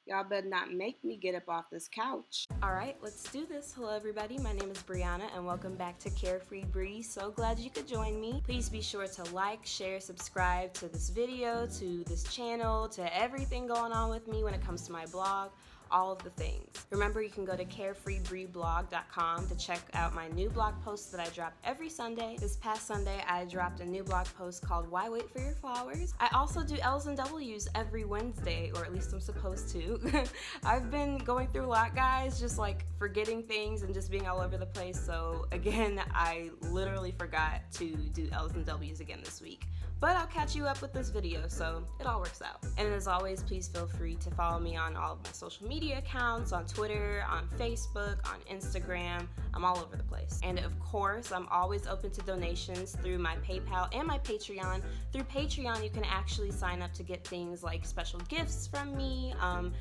Y'all better not make me get up off this couch. Alright, let's do this. Hello everybody, my name is Brianna and welcome back to CareFreeBri. So glad you could join me. Please be sure to like, share, subscribe to this video, to this channel, to everything going on with me when it comes to my blog. All of the things. Remember, you can go to CareFreeBriblog.com to check out my new blog posts that I drop every Sunday. This past Sunday, I dropped a new blog post called Why Wait for Your Flowers? I also do L's and W's every Wednesday, or at least I'm supposed to. I've been going through a lot, guys, just like forgetting things and just being all over the place. So again, I literally forgot to do L's and W's again this week. But I'll catch you up with this video, so it all works out. And as always, please feel free to follow me on all of my social media accounts, on Twitter, on Facebook, on Instagram. I'm all over the place. And of course, I'm always open to donations through my PayPal and my Patreon. Through Patreon, you can actually sign up to get things like special gifts from me. I'm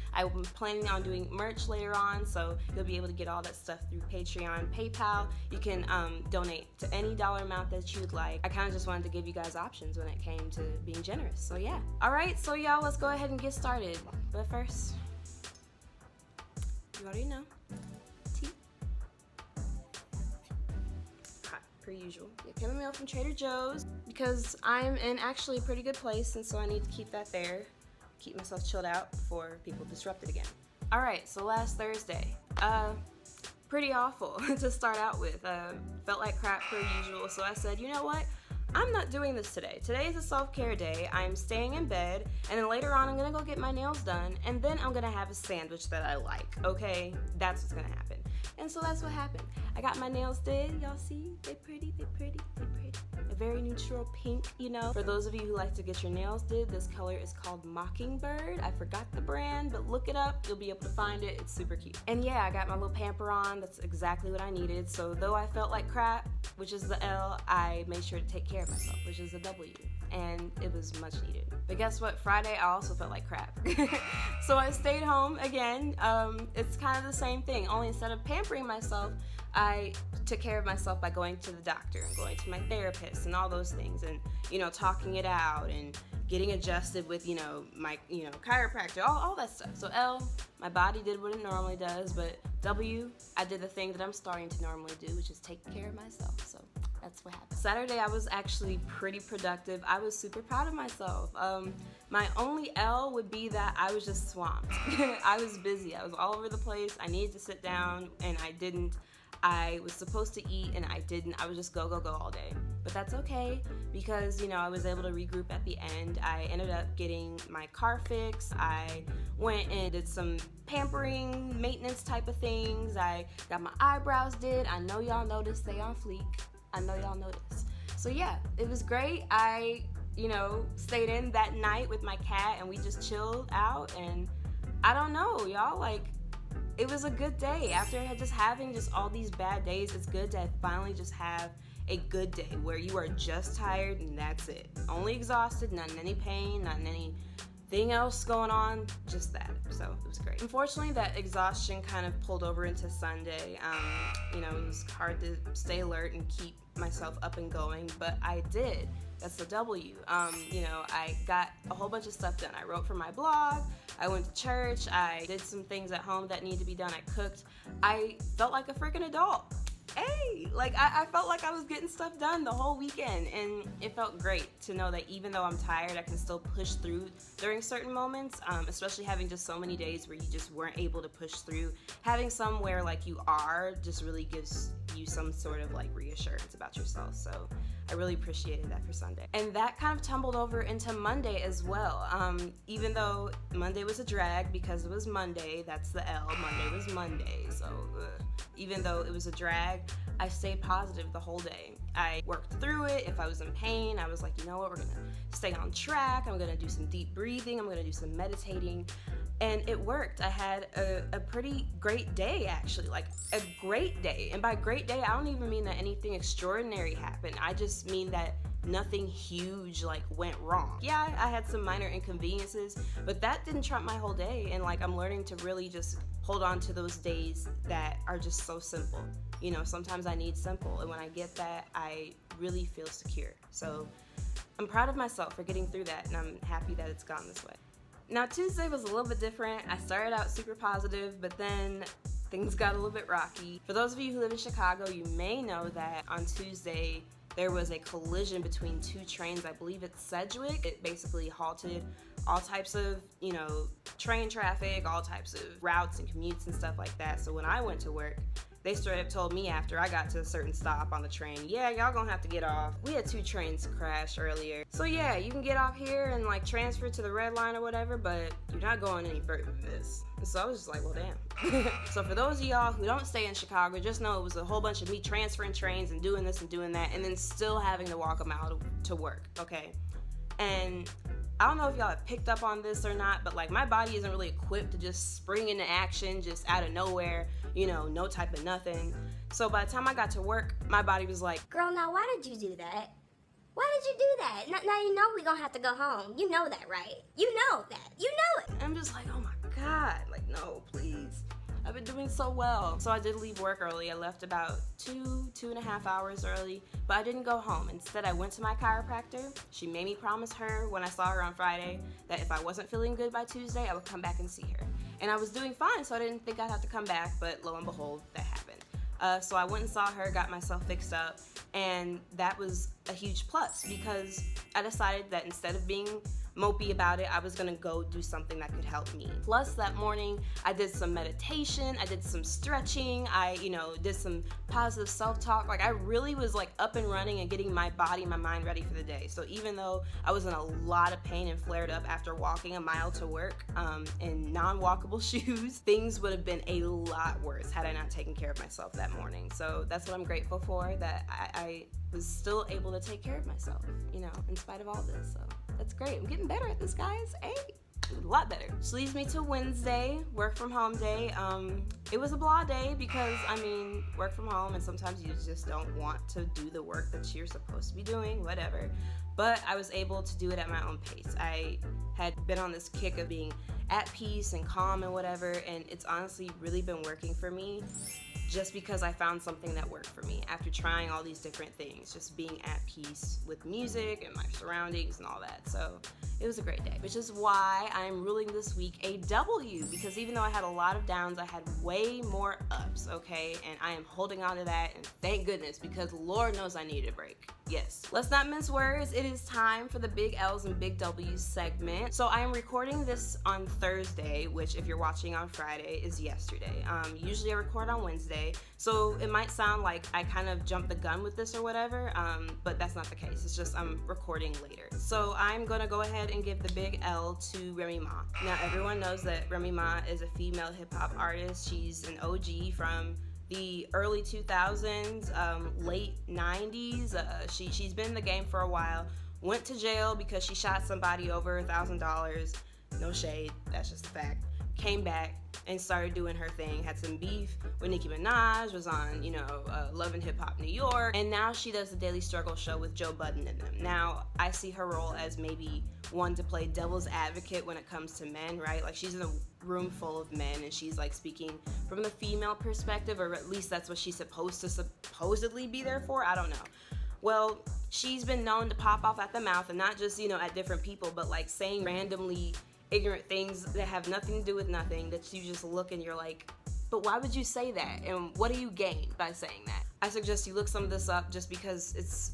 planning on doing merch later on, so you'll be able to get all that stuff through Patreon. PayPal, you can donate to any dollar amount that you'd like. I kind of just wanted to give you guys options when it came to being generous, so yeah. Alright, so y'all, let's go ahead and get started. But first, you already know, tea. Hot, per usual. Get chamomile from Trader Joe's because I'm in actually a pretty good place, and so I need to keep that there. Keep myself chilled out before people disrupt it again. Alright, so last Thursday, pretty awful to start out with. Felt like crap per usual, so I said, you know what? I'm not doing this today. Today is a self-care day. I'm staying in bed, and then later on I'm gonna go get my nails done, and then I'm gonna have a sandwich that I like, okay? That's what's gonna happen. And so that's what happened. I got my nails did. Y'all see? They pretty, they pretty, they pretty. A very neutral pink, you know. For those of you who like to get your nails did, this color is called Mockingbird. I forgot the brand, but look it up. You'll be able to find it. It's super cute. And yeah, I got my little pamper on. That's exactly what I needed. So though I felt like crap, which is the L, I made sure to take care of myself, which is the W. And it was much needed. But guess what? Friday, I also felt like crap. So I stayed home again. It's kind of the same thing, only instead of pampering myself, I took care of myself by going to the doctor and going to my therapist and all those things and, you know, talking it out and getting adjusted with, you know, my, you know, chiropractor, all that stuff. So L, my body did what it normally does, but W, I did the thing that I'm starting to normally do, which is take care of myself. So that's what happened. Saturday, I was actually pretty productive. I was super proud of myself. My only L would be that I was just swamped. I was busy. I was all over the place. I needed to sit down and I didn't. I was supposed to eat and I didn't. I would just go all day. But that's okay because, you know, I was able to regroup at the end. I ended up getting my car fixed. I went and did some pampering, maintenance type of things. I got my eyebrows did. I know y'all noticed they on fleek. I know y'all noticed. So yeah, it was great. I, you know, stayed in that night with my cat and we just chilled out and I don't know, y'all, like, it was a good day. After just having just all these bad days, it's good to finally just have a good day where you are just tired and that's it. Only exhausted, not in any pain, not in anything else going on, just that. So it was great. Unfortunately, that exhaustion kind of pulled over into Sunday. You know, it was hard to stay alert and keep myself up and going, but I did. That's the W. You know, I got a whole bunch of stuff done. I wrote for my blog, I went to church, I did some things at home that needed to be done, I cooked. I felt like a freaking adult. Hey, like I felt like I was getting stuff done the whole weekend and it felt great to know that even though I'm tired, I can still push through during certain moments, especially having just so many days where you just weren't able to push through. Having somewhere like you are just really gives you some sort of like reassurance about yourself. So I really appreciated that for Sunday. And that kind of tumbled over into Monday as well. Even though Monday was a drag because it was Monday, that's the L, Monday was Monday. So even though it was a drag, I stayed positive the whole day. I worked through it. If I was in pain, I was like, you know what, we're gonna stay on track. I'm gonna do some deep breathing. I'm gonna do some meditating. And it worked. I had a pretty great day, actually, like a great day. And by great day, I don't even mean that anything extraordinary happened. I just mean that nothing huge like went wrong. Yeah, I had some minor inconveniences, but that didn't trump my whole day. And like I'm learning to really just hold on to those days that are just so simple. You know, sometimes I need simple, and when I get that, I really feel secure. So I'm proud of myself for getting through that, and I'm happy that it's gone this way. Now Tuesday was a little bit different. I started out super positive, but then things got a little bit rocky. For those of you who live in Chicago, you may know that on Tuesday there was a collision between two trains. I believe it's Sedgwick. It basically halted all types of, train traffic, all types of routes and commutes and stuff like that. So when I went to work, they straight up told me after I got to a certain stop on the train, yeah, y'all gonna have to get off. We had 2 trains crash earlier. So yeah, you can get off here and like transfer to the red line or whatever, but you're not going any further than this. And so I was just like, well, damn. So for those of y'all who don't stay in Chicago, just know it was a whole bunch of me transferring trains and doing this and doing that, and then still having to walk a mile to work, okay? And I don't know if y'all have picked up on this or not, but like my body isn't really equipped to just spring into action just out of nowhere, no type of nothing. So by the time I got to work, my body was like, girl, now why did you do that? Why did you do that? Now you know we gonna have to go home. You know that, right? You know that. You know it. I'm just like, oh my God, like no, please. I've been doing so well. So I did leave work early. I left about 2.5 hours early, but I didn't go home. Instead, I went to my chiropractor. She made me promise her when I saw her on Friday that if I wasn't feeling good by Tuesday, I would come back and see her. And I was doing fine, so I didn't think I'd have to come back, but lo and behold, that happened. So I went and saw her, got myself fixed up, and that was a huge plus because I decided that instead of being mopey about it, I was gonna go do something that could help me. Plus that morning, I did some meditation, I did some stretching, I, did some positive self-talk. Like I really was like up and running and getting my body and my mind ready for the day. So even though I was in a lot of pain and flared up after walking a mile to work in non-walkable shoes, things would have been a lot worse had I not taken care of myself that morning. So that's what I'm grateful for, that I was still able to take care of myself, in spite of all this. So that's great. I'm getting better at this, guys. Hey, a lot better. Which leads me to Wednesday, work from home day. It was a blah day because, work from home and sometimes you just don't want to do the work that you're supposed to be doing, whatever. But I was able to do it at my own pace. I had been on this kick of being at peace and calm and whatever, and it's honestly really been working for me just because I found something that worked for me after trying all these different things, just being at peace with music and my surroundings and all that. So it was a great day, which is why I'm ruling this week a W, because even though I had a lot of downs, I had way more ups, okay? And I am holding on to that, and thank goodness, because Lord knows I needed a break. Yes. Let's not mince words. It is time for the Big L's and Big W's segment. So I am recording this on Thursday, which if you're watching on Friday is yesterday. Usually I record on Wednesday, so it might sound like I kind of jumped the gun with this or whatever, but that's not the case. It's just I'm recording later. So I'm gonna go ahead and give the Big L to Remy Ma. Now everyone knows that Remy Ma is a female hip-hop artist. She's an OG from the early 2000s, late 90s. She's been in the game for a while. Went to jail because she shot somebody over $1,000. No shade, that's just a fact. Came back and started doing her thing. Had some beef with Nicki Minaj, was on, Love and Hip Hop New York, and now she does the Daily Struggle show with Joe Budden in them. Now, I see her role as maybe one to play devil's advocate when it comes to men, right? Like she's in a room full of men and she's like speaking from the female perspective, or at least that's what she's supposed to supposedly be there for. I don't know. Well, she's been known to pop off at the mouth, and not just, at different people, but like saying randomly ignorant things that have nothing to do with nothing, that you just look and you're like, but why would you say that? And what do you gain by saying that? I suggest you look some of this up just because it's,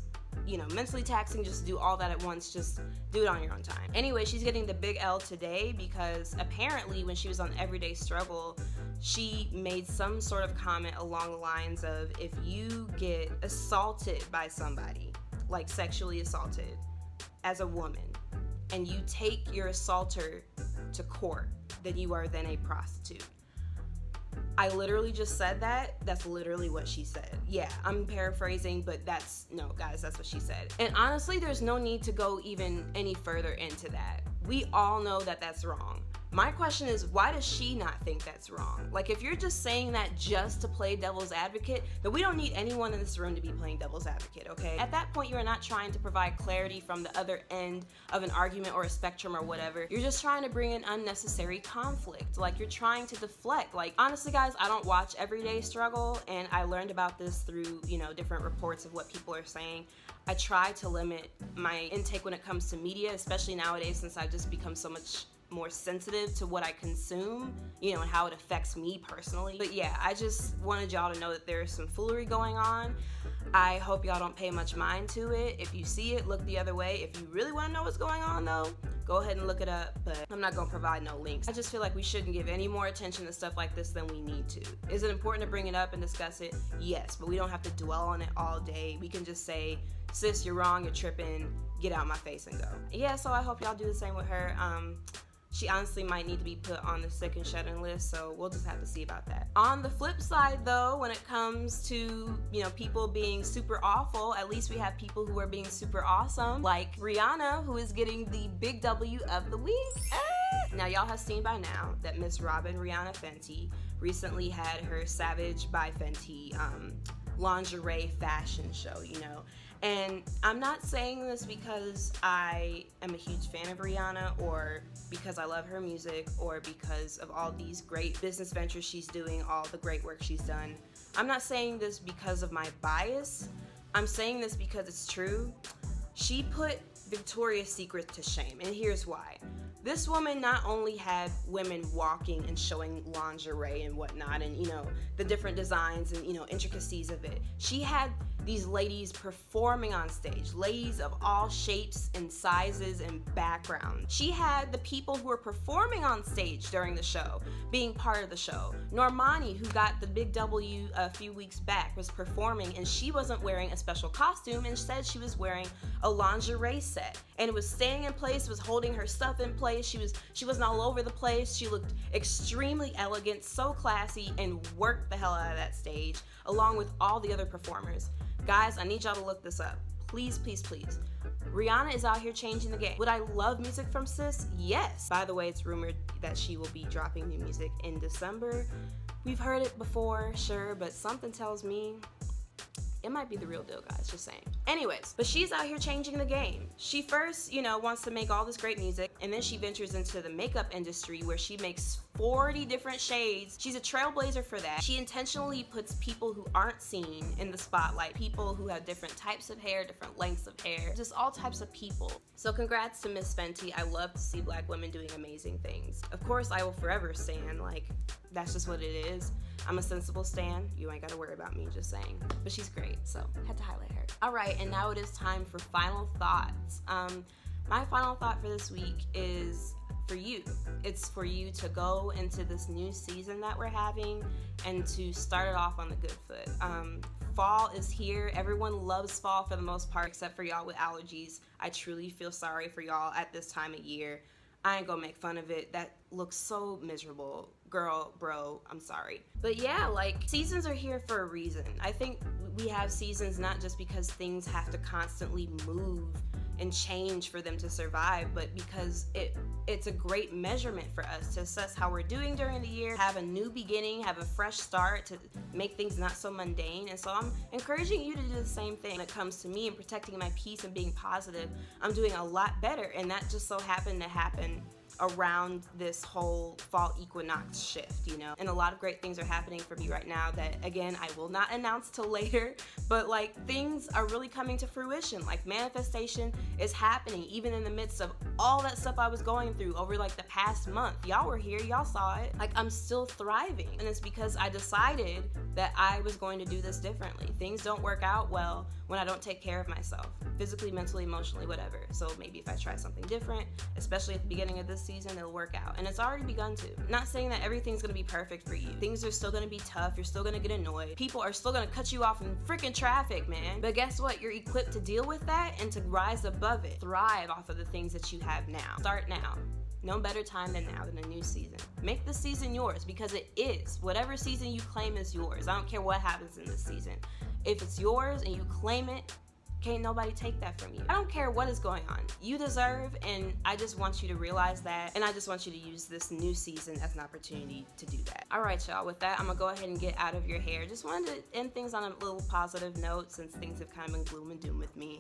mentally taxing just to do all that at once. Just do it on your own time. Anyway, she's getting the Big L today because apparently when she was on Everyday Struggle, she made some sort of comment along the lines of, if you get assaulted by somebody, like sexually assaulted as a woman, and you take your assaulter to court, then you are then a prostitute. I literally just said that. That's literally what she said. Yeah, I'm paraphrasing, but no, guys, that's what she said. And honestly, there's no need to go even any further into that. We all know that that's wrong. My question is, why does she not think that's wrong? Like, if you're just saying that just to play devil's advocate, then we don't need anyone in this room to be playing devil's advocate, okay? At that point, you are not trying to provide clarity from the other end of an argument or a spectrum or whatever. You're just trying to bring in unnecessary conflict. Like, you're trying to deflect. Like, honestly, guys, I don't watch Everyday Struggle, and I learned about this through, different reports of what people are saying. I try to limit my intake when it comes to media, especially nowadays since I've just become so much more sensitive to what I consume, you know, and how it affects me personally. But yeah, I just wanted y'all to know that there's some foolery going on. I hope y'all don't pay much mind to it. If you see it, look the other way. If you really want to know what's going on though, go ahead and look it up, but I'm not gonna provide no links. I just feel like we shouldn't give any more attention to stuff like this than we need to. Is it important to bring it up and discuss it? Yes, but we don't have to dwell on it all day. We can just say, sis, you're wrong, you're tripping, get out my face and go. Yeah, so I hope y'all do the same with her. She honestly might need to be put on the sick and shut-in list, so we'll just have to see about that. On the flip side though, when it comes to, you know, people being super awful, at least we have people who are being super awesome, like Rihanna, who is getting the big W of the week. Now y'all have seen by now that Miss Robin Rihanna Fenty recently had her Savage by Fenty lingerie fashion show, you know. And I'm not saying this because I am a huge fan of Rihanna or because I love her music or because of all these great business ventures she's doing, all the great work she's done. I'm not saying this because of my bias. I'm saying this because it's true. She put Victoria's Secret to shame, and here's why. This woman not only had women walking and showing lingerie and whatnot and, you know, the different designs and, you know, intricacies of it. She had these ladies performing on stage, ladies of all shapes and sizes and backgrounds. She had the people who were performing on stage during the show being part of the show. Normani, who got the big W a few weeks back, was performing and she wasn't wearing a special costume. Instead, she was wearing a lingerie set and it was staying in place, was holding her stuff in place. She wasn't all over the place. She looked extremely elegant, so classy, and worked the hell out of that stage along with all the other performers. Guys, I need y'all to look this up. Please, please, please. Rihanna is out here changing the game. Would I love music from sis? Yes. By the way, it's rumored that she will be dropping new music in December. We've heard it before, sure, but something tells me it might be the real deal, guys, just saying. Anyways, but she's out here changing the game. She first, you know, wants to make all this great music, and then she ventures into the makeup industry where she makes 40 different shades. She's a trailblazer for that. She intentionally puts people who aren't seen in the spotlight, people who have different types of hair, different lengths of hair, just all types of people. So congrats to Miss Fenty. I love to see Black women doing amazing things. Of course, I will forever stan, like, that's just what it is. I'm a sensible stan. You ain't gotta worry about me, just saying. But she's great, so had to highlight her. All right, and now it is time for final thoughts. My final thought for this week is for you. It's for you to go into this new season that we're having and to start it off on the good foot. Fall is here. Everyone loves fall for the most part, except for y'all with allergies. I truly feel sorry for y'all at this time of year. I ain't gonna make fun of it. That looks so miserable. Girl, bro, I'm sorry. But yeah, like, seasons are here for a reason. I think we have seasons not just because things have to constantly move and change for them to survive, but because it's a great measurement for us to assess how we're doing during the year, have a new beginning, have a fresh start to make things not so mundane. And so I'm encouraging you to do the same thing. When it comes to me and protecting my peace and being positive, I'm doing a lot better, and that just so happened to happen around this whole fall equinox shift, you know. And a lot of great things are happening for me right now that, again, I will not announce till later, but like, things are really coming to fruition. Like, manifestation is happening even in the midst of all that stuff I was going through over like the past month. Y'all were here, y'all saw it. Like, I'm still thriving, and it's because I decided that I was going to do this differently. Things don't work out well when I don't take care of myself, physically, mentally, emotionally, whatever. So maybe if I try something different, especially at the beginning of this season, it'll work out. And it's already begun to. Not saying that everything's gonna be perfect for you. Things are still gonna be tough. You're still gonna get annoyed. People are still gonna cut you off in freaking traffic, man. But guess what? You're equipped to deal with that and to rise above it. Thrive off of the things that you have now. Start now. No better time than now than a new season. Make this season yours, because it is. Whatever season you claim is yours. I don't care what happens in this season. If it's yours and you claim it, can't nobody take that from you. I don't care what is going on. You deserve, and I just want you to realize that, and I just want you to use this new season as an opportunity to do that. All right, y'all, with that, I'm gonna go ahead and get out of your hair. Just wanted to end things on a little positive note since things have kind of been gloom and doom with me.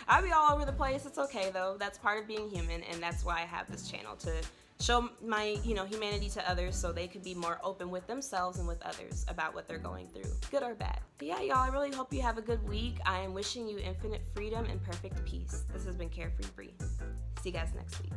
I'll be all over the place. It's okay, though. That's part of being human, and that's why I have this channel, to show my, humanity to others so they could be more open with themselves and with others about what they're going through, good or bad. But yeah, y'all, I really hope you have a good week. I am wishing you infinite freedom and perfect peace. This has been CareFreeBri. See you guys next week.